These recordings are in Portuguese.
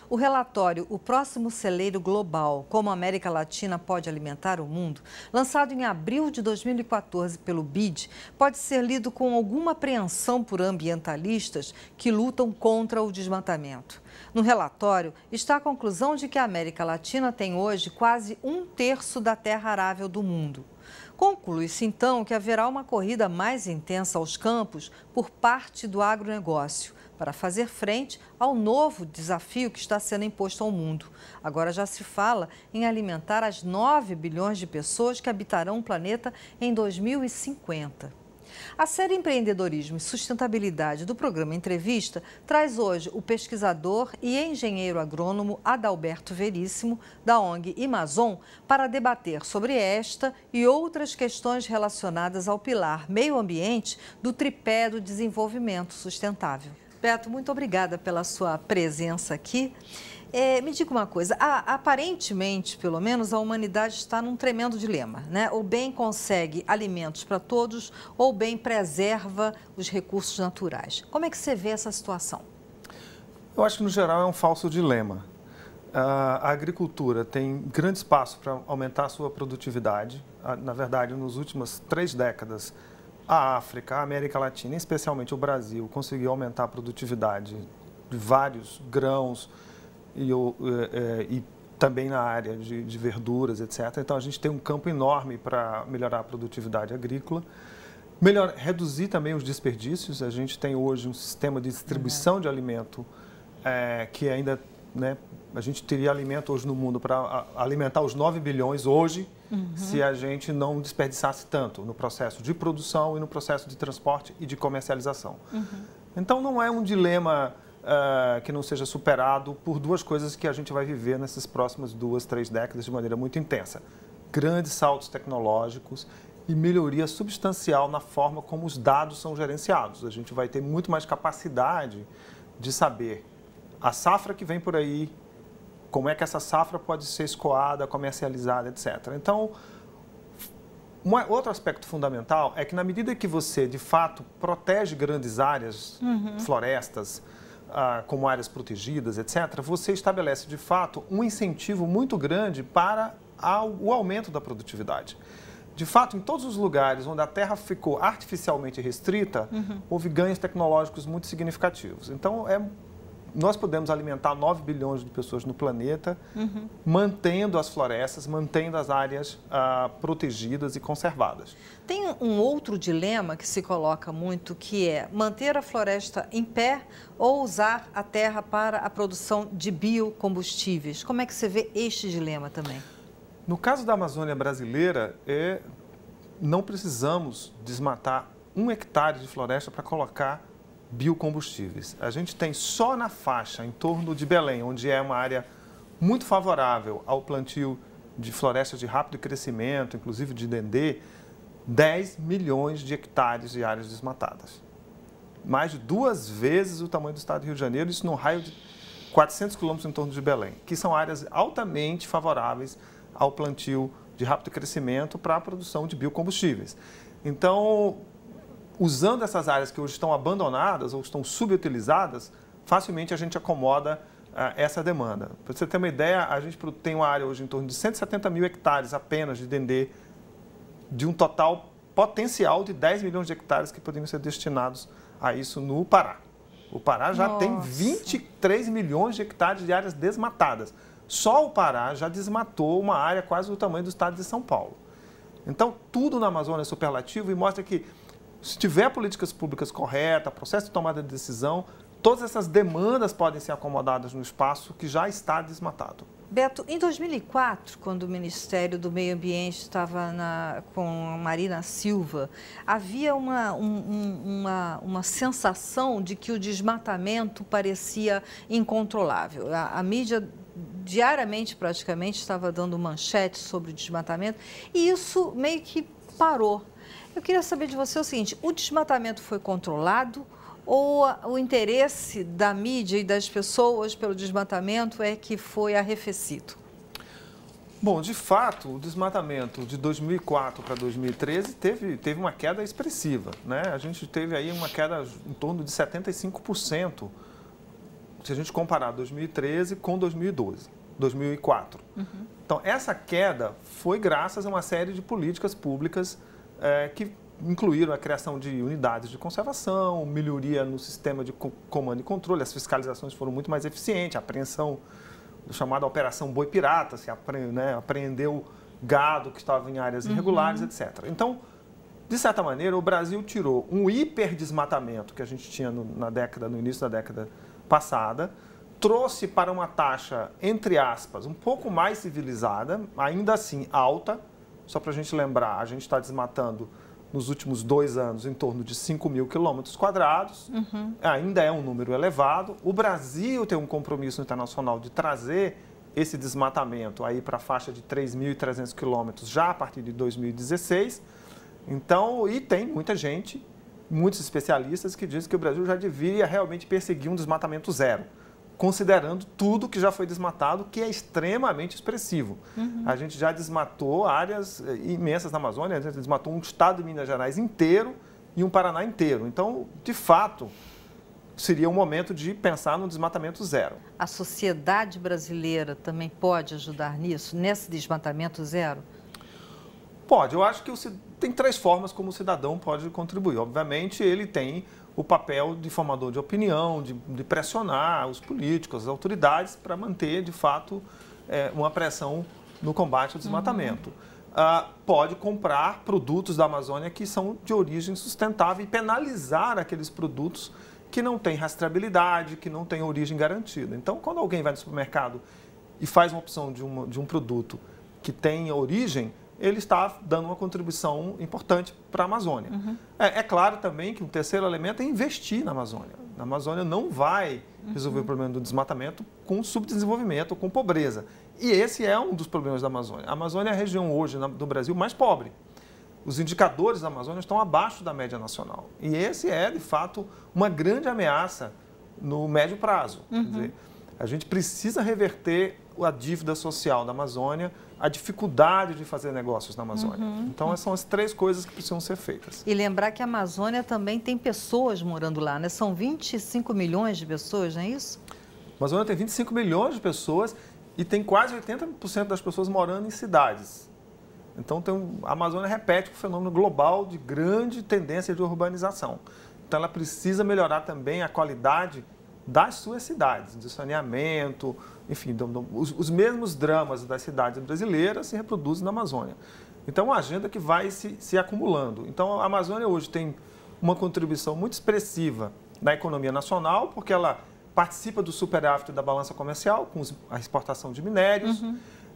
O relatório O Próximo Celeiro Global, Como a América Latina Pode Alimentar o Mundo, lançado em abril de 2014 pelo BID, pode ser lido com alguma apreensão por ambientalistas que lutam contra o desmatamento. No relatório, está a conclusão de que a América Latina tem hoje quase 1/3 da terra arável do mundo. Conclui-se, então, que haverá uma corrida mais intensa aos campos por parte do agronegócio, para fazer frente ao novo desafio que está sendo imposto ao mundo. Agora já se fala em alimentar as 9 bilhões de pessoas que habitarão o planeta em 2050. A série Empreendedorismo e Sustentabilidade do programa Entrevista traz hoje o pesquisador e engenheiro agrônomo Adalberto Veríssimo, da ONG Amazon, para debater sobre esta e outras questões relacionadas ao pilar meio ambiente do tripé do desenvolvimento sustentável. Beto, muito obrigada pela sua presença aqui. Me diga uma coisa, aparentemente, pelo menos, a humanidade está num tremendo dilema, né? Ou bem consegue alimentos para todos, ou bem preserva os recursos naturais. Como é que você vê essa situação? Eu acho que, no geral, é um falso dilema. A agricultura tem grande espaço para aumentar a sua produtividade. Na verdade, nas últimas 3 décadas, a África, a América Latina, especialmente o Brasil, conseguiu aumentar a produtividade de vários grãos, e também na área de verduras, etc. Então, a gente tem um campo enorme para melhorar a produtividade agrícola. Reduzir também os desperdícios. A gente tem hoje um sistema de distribuição de alimento que ainda, né, a gente teria alimento hoje no mundo para alimentar os 9 bilhões hoje, se a gente não desperdiçasse tanto no processo de produção e no processo de transporte e de comercialização. Então, não é um dilema que não seja superado por 2 coisas que a gente vai viver nessas próximas 2, 3 décadas de maneira muito intensa. Grandes saltos tecnológicos e melhoria substancial na forma como os dados são gerenciados. A gente vai ter muito mais capacidade de saber a safra que vem por aí, como é que essa safra pode ser escoada, comercializada, etc. Então, outro aspecto fundamental é que, na medida que você, de fato, protege grandes áreas, florestas, como áreas protegidas, etc., você estabelece, de fato, um incentivo muito grande para o aumento da produtividade. De fato, em todos os lugares onde a terra ficou artificialmente restrita, houve ganhos tecnológicos muito significativos. Então, nós podemos alimentar 9 bilhões de pessoas no planeta, mantendo as florestas, mantendo as áreas protegidas e conservadas. Tem um outro dilema que se coloca muito, que é manter a floresta em pé ou usar a terra para a produção de biocombustíveis. Como é que você vê este dilema também? No caso da Amazônia brasileira, não precisamos desmatar 1 hectare de floresta para colocar biocombustíveis. A gente tem só na faixa em torno de Belém, onde é uma área muito favorável ao plantio de florestas de rápido crescimento, inclusive de dendê, 10 milhões de hectares de áreas desmatadas. Mais de 2 vezes o tamanho do estado do Rio de Janeiro, isso num raio de 400 quilômetros em torno de Belém, que são áreas altamente favoráveis ao plantio de rápido crescimento para a produção de biocombustíveis. Então, usando essas áreas que hoje estão abandonadas ou estão subutilizadas, facilmente a gente acomoda essa demanda. Para você ter uma ideia, a gente tem uma área hoje em torno de 170 mil hectares apenas de dendê, de um total potencial de 10 milhões de hectares que poderiam ser destinados a isso no Pará. O Pará já tem 23 milhões de hectares de áreas desmatadas. Só o Pará já desmatou uma área quase do tamanho do estado de São Paulo. Então, tudo na Amazônia é superlativo e mostra que, se tiver políticas públicas corretas, processo de tomada de decisão, todas essas demandas podem ser acomodadas no espaço que já está desmatado. Beto, em 2004, quando o Ministério do Meio Ambiente estava com a Marina Silva, havia uma sensação de que o desmatamento parecia incontrolável. A mídia diariamente, praticamente, estava dando manchete sobre o desmatamento e isso meio que parou. Eu queria saber de você o seguinte, o desmatamento foi controlado ou o interesse da mídia e das pessoas pelo desmatamento é que foi arrefecido? Bom, de fato, o desmatamento de 2004 para 2013 teve uma queda expressiva, né? A gente teve aí uma queda em torno de 75%, se a gente comparar 2013 com 2012, 2004. Então, essa queda foi graças a uma série de políticas públicas que incluíram a criação de unidades de conservação, melhoria no sistema de comando e controle, as fiscalizações foram muito mais eficientes, a apreensão, chamada Operação Boi Pirata, se apreendeu gado que estava em áreas irregulares, etc. Então, de certa maneira, o Brasil tirou um hiperdesmatamento que a gente tinha no início da década passada, trouxe para uma taxa, entre aspas, um pouco mais civilizada, ainda assim alta. Só para a gente lembrar, a gente está desmatando nos últimos 2 anos em torno de 5.000 quilômetros quadrados. Ainda é um número elevado. O Brasil tem um compromisso internacional de trazer esse desmatamento aí para a faixa de 3.300 quilômetros já a partir de 2016. Então, e tem muita gente, muitos especialistas que dizem que o Brasil já deveria realmente perseguir um desmatamento zero, considerando tudo que já foi desmatado, que é extremamente expressivo. A gente já desmatou áreas imensas na Amazônia, a gente desmatou um estado de Minas Gerais inteiro e um Paraná inteiro. Então, de fato, seria um momento de pensar no desmatamento zero. A sociedade brasileira também pode ajudar nisso, nesse desmatamento zero? Pode. Eu acho que tem 3 formas como o cidadão pode contribuir. Obviamente, ele tem o papel de formador de opinião, de pressionar os políticos, as autoridades, para manter, de fato, uma pressão no combate ao desmatamento. Pode comprar produtos da Amazônia que são de origem sustentável e penalizar aqueles produtos que não têm rastreabilidade, que não têm origem garantida. Então, quando alguém vai no supermercado e faz uma opção de um produto que tem origem, ele está dando uma contribuição importante para a Amazônia. É claro também que um terceiro elemento é investir na Amazônia. A Amazônia não vai resolver o problema do desmatamento com subdesenvolvimento ou com pobreza. E esse é um dos problemas da Amazônia. A Amazônia é a região hoje do Brasil mais pobre. Os indicadores da Amazônia estão abaixo da média nacional. E esse é, de fato, uma grande ameaça no médio prazo. Quer dizer, a gente precisa reverter a dívida social da Amazônia, a dificuldade de fazer negócios na Amazônia. Então, são as 3 coisas que precisam ser feitas. E lembrar que a Amazônia também tem pessoas morando lá, né? São 25 milhões de pessoas, não é isso? A Amazônia tem 25 milhões de pessoas e tem quase 80% das pessoas morando em cidades. Então, a Amazônia repete um fenômeno global de grande tendência de urbanização. Então, ela precisa melhorar também a qualidade das suas cidades, de saneamento, enfim, os mesmos dramas das cidades brasileiras se reproduzem na Amazônia. Então, é uma agenda que vai se acumulando. Então, a Amazônia hoje tem uma contribuição muito expressiva na economia nacional, porque ela participa do superávit da balança comercial, com a exportação de minérios.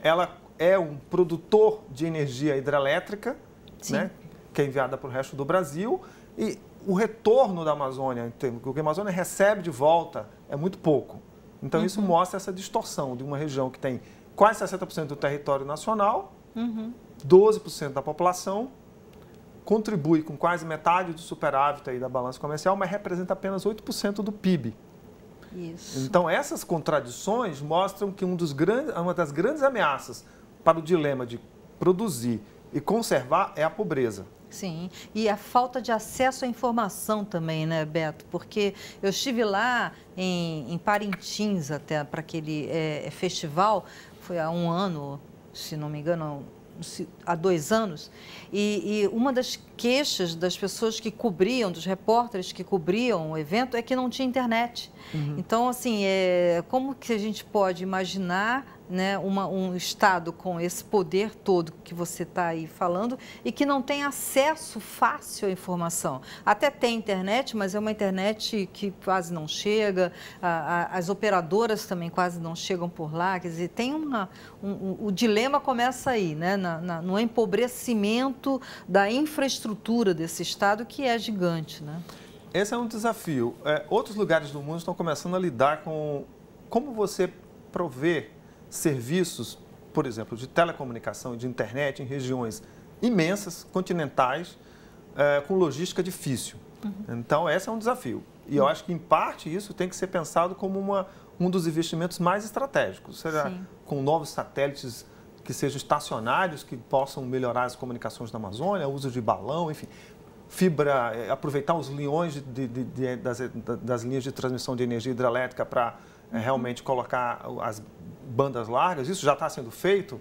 Ela é um produtor de energia hidrelétrica, né, que é enviada para o resto do Brasil. E o retorno da Amazônia, o que a Amazônia recebe de volta, é muito pouco. Então, isso mostra essa distorção de uma região que tem quase 60% do território nacional, 12% da população, contribui com quase metade do superávit aí da balança comercial, mas representa apenas 8% do PIB. Isso. Então, essas contradições mostram que uma das grandes ameaças para o dilema de produzir e conservar é a pobreza. Sim, e a falta de acesso à informação também, né, Beto? Porque eu estive lá em Parintins até para aquele festival, foi há 1 ano, se não me engano, há 2 anos, e uma das queixas das pessoas que cobriam, dos repórteres que cobriam o evento, é que não tinha internet. Então, assim, como que a gente pode imaginar, né, um Estado com esse poder todo que você está aí falando e que não tem acesso fácil à informação? Até tem internet, mas é uma internet que quase não chega, as operadoras também quase não chegam por lá, quer dizer, tem o dilema começa aí, né, no empobrecimento da infraestrutura desse Estado, que é gigante, né? Esse é um desafio. Outros lugares do mundo estão começando a lidar com como você prover serviços, por exemplo, de telecomunicação e de internet em regiões imensas, continentais, com logística difícil. Então, esse é um desafio. E eu acho que, em parte, isso tem que ser pensado como um dos investimentos mais estratégicos. Seja com novos satélites que sejam estacionários, que possam melhorar as comunicações na Amazônia, o uso de balão, enfim, fibra, aproveitar os leões das linhas de transmissão de energia hidrelétrica para realmente colocar as bandas largas, isso já está sendo feito.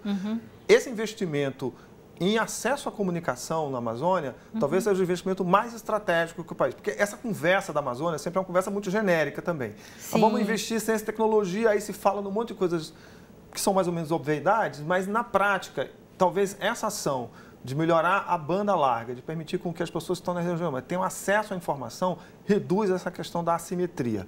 Esse investimento em acesso à comunicação na Amazônia, talvez seja o investimento mais estratégico que o país. Porque essa conversa da Amazônia sempre é uma conversa muito genérica também. Então, vamos investir em ciência e tecnologia, aí se fala num monte de coisas que são mais ou menos obviedades, mas na prática, talvez essa ação de melhorar a banda larga, de permitir com que as pessoas que estão na região tenham acesso à informação, reduz essa questão da assimetria.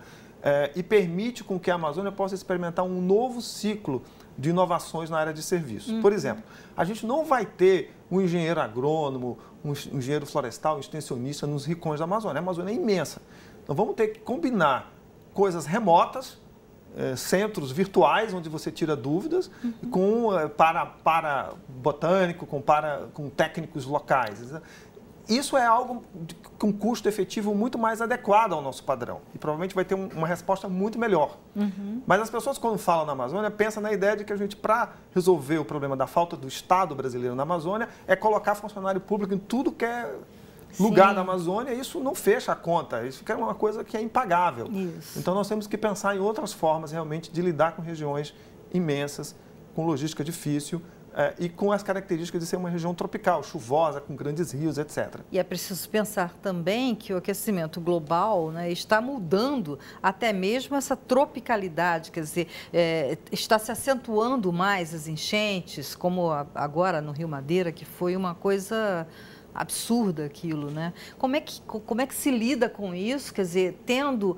E permite com que a Amazônia possa experimentar um novo ciclo de inovações na área de serviços. Por exemplo, a gente não vai ter um engenheiro agrônomo, um engenheiro florestal, um extensionista nos rincões da Amazônia. A Amazônia é imensa. Então vamos ter que combinar coisas remotas, centros virtuais onde você tira dúvidas, com para botânico, com técnicos locais. Isso é algo com custo efetivo muito mais adequado ao nosso padrão e provavelmente vai ter uma resposta muito melhor. Mas as pessoas, quando falam na Amazônia, pensam na ideia de que a gente, para resolver o problema da falta do Estado brasileiro na Amazônia, é colocar funcionário público em tudo que é lugar da Amazônia. Isso não fecha a conta, isso é uma coisa que é impagável. Então nós temos que pensar em outras formas realmente de lidar com regiões imensas, com logística difícil, e com as características de ser uma região tropical, chuvosa, com grandes rios, etc. E é preciso pensar também que o aquecimento global, né, está mudando até mesmo essa tropicalidade, quer dizer, está se acentuando mais as enchentes, como agora no Rio Madeira, que foi uma coisa absurda aquilo, né? Como é que se lida com isso, quer dizer, tendo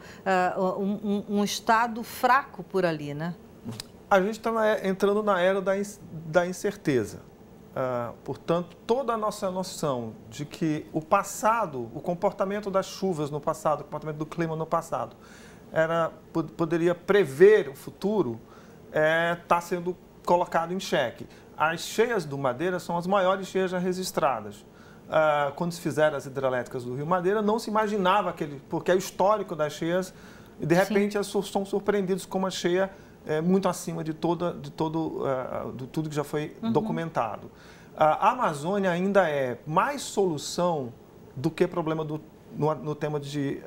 um estado fraco por ali, né? A gente está entrando na era da incerteza. Portanto, toda a nossa noção de que o passado, o comportamento das chuvas no passado, o comportamento do clima no passado, poderia prever o futuro, está sendo colocado em xeque. As cheias do Madeira são as maiores cheias já registradas. Quando se fizeram as hidrelétricas do Rio Madeira, não se imaginava porque é o histórico das cheias, e de repente são surpreendidos com uma cheia muito acima de tudo que já foi documentado. A Amazônia ainda é mais solução do que problema no tema de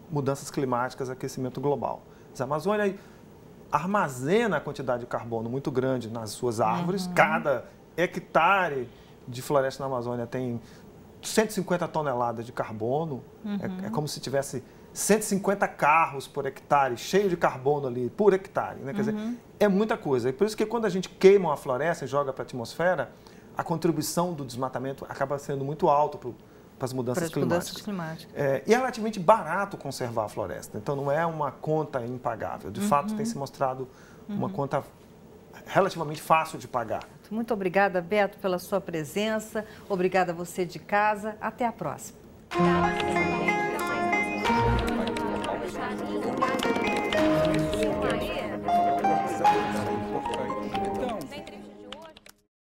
mudanças climáticas, aquecimento global. A Amazônia armazena a quantidade de carbono muito grande nas suas árvores. Cada hectare de floresta na Amazônia tem 150 toneladas de carbono. É como se tivesse 150 carros por hectare, cheio de carbono ali, por hectare. Né? Quer dizer, é muita coisa. E por isso que quando a gente queima uma floresta e joga para a atmosfera, a contribuição do desmatamento acaba sendo muito alta para as mudanças climáticas. E é relativamente barato conservar a floresta. Então, não é uma conta impagável. De fato, tem se mostrado uma conta relativamente fácil de pagar. Muito obrigada, Beto, pela sua presença. Obrigada a você de casa. Até a próxima.